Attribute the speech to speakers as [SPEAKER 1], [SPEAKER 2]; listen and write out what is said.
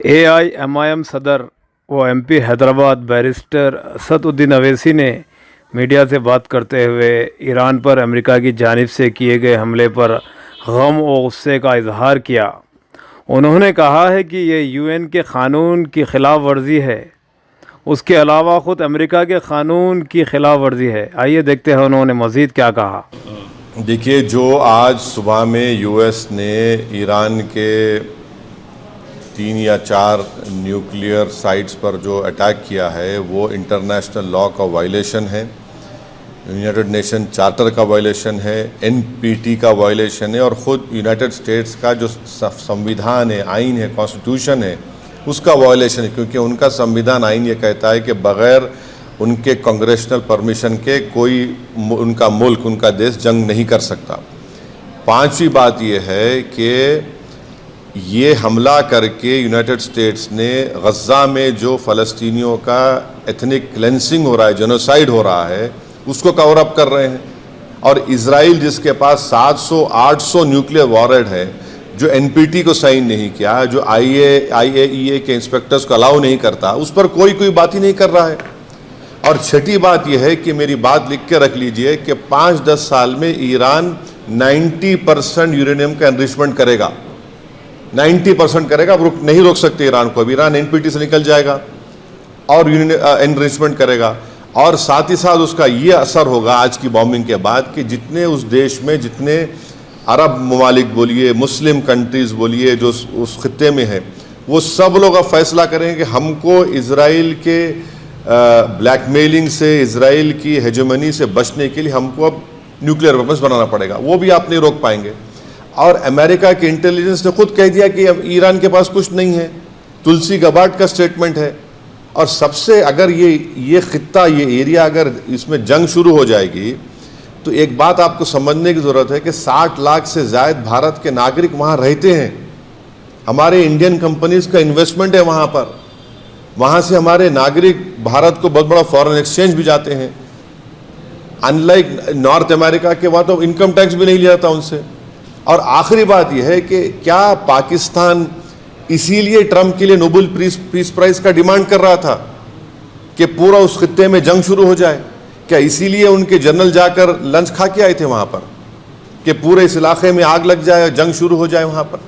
[SPEAKER 1] AIMIM सदर व MP Hyderabad barrister Asaduddin Owaisi ने मीडिया से बात करते हुए ईरान पर अमेरिका की जानिब से किए गए हमले पर गम और गुस्से का इजहार किया। उन्होंने कहा है कि ये यूएन के क़ानून की ख़िलाफ़ वर्जी है, उसके अलावा ख़ुद अमेरिका के क़ानून की ख़िलाफ़ वर्जी है। आइए देखते हैं उन्होंने मज़ीद क्या कहा।
[SPEAKER 2] देखिए, जो आज सुबह में यूएस ने ईरान के 3 या 4 न्यूक्लियर साइट्स पर जो अटैक किया है वो इंटरनेशनल लॉ का वायलेशन है, यूनाइटेड नेशन चार्टर का वायलेशन है, एनपीटी का वायलेशन है और ख़ुद यूनाइटेड स्टेट्स का जो संविधान है, आइन है, कॉन्स्टिट्यूशन है, उसका वायलेशन है। क्योंकि उनका संविधान आइन ये कहता है कि बग़ैर उनके कांग्रेशनल परमिशन के कोई उनका मुल्क, उनका देश जंग नहीं कर सकता। पांचवी बात यह है कि ये हमला करके यूनाइटेड स्टेट्स ने गज़ा में जो फ़लस्तीनियों का एथनिक क्लेंसिंग हो रहा है, जेनोसाइड हो रहा है, उसको कवर अप कर रहे हैं। और इजराइल जिसके पास 700-800 न्यूक्लियर वॉरहेड है, जो एनपीटी को साइन नहीं किया, जो आईएईए के इंस्पेक्टर्स को अलाउ नहीं करता, उस पर कोई बात ही नहीं कर रहा है। और छठी बात यह है कि मेरी बात लिख के रख लीजिए कि 5-10 साल में ईरान 90% यूरेनियम का एनरिचमेंट करेगा, 90% करेगा। अब नहीं रोक सकते ईरान को। अब ईरान एनपीटी से निकल जाएगा और एनरिचमेंट करेगा। और साथ ही साथ उसका ये असर होगा आज की बॉम्बिंग के बाद कि जितने उस देश में, जितने अरब ममालिक बोलिए, मुस्लिम कंट्रीज़ बोलिए, जो उस खित्ते में है, वो सब लोग अब फैसला करेंगे कि हमको इजराइल के ब्लैकमेलिंग से, इजराइल की हेजेमनी से बचने के लिए हमको अब न्यूक्लियर वेपन्स बनाना पड़ेगा। वो भी आप नहीं रोक पाएंगे। और अमेरिका के इंटेलिजेंस ने खुद कह दिया कि अब ईरान के पास कुछ नहीं है। तुलसी गबार्ड का स्टेटमेंट है। और सबसे अगर ये खित्ता, ये एरिया अगर इसमें जंग शुरू हो जाएगी तो एक बात आपको समझने की ज़रूरत है कि 60 लाख से ज़ायद भारत के नागरिक वहाँ रहते हैं। हमारे इंडियन कंपनीज़ का इन्वेस्टमेंट है वहाँ पर। वहाँ से हमारे नागरिक भारत को बहुत बड़ा फॉरेन एक्सचेंज भी जाते हैं। अनलाइक नॉर्थ अमेरिका के, वहाँ तो इनकम टैक्स भी नहीं लिया जाता उनसे। और आखिरी बात यह है कि क्या पाकिस्तान इसीलिए ट्रंप के लिए नोबेल पीस प्राइज का डिमांड कर रहा था कि पूरा उस खित्ते में जंग शुरू हो जाए? क्या इसीलिए उनके जनरल जाकर लंच खा के आए थे वहाँ पर कि पूरे इस इलाके में आग लग जाए, जंग शुरू हो जाए वहाँ पर?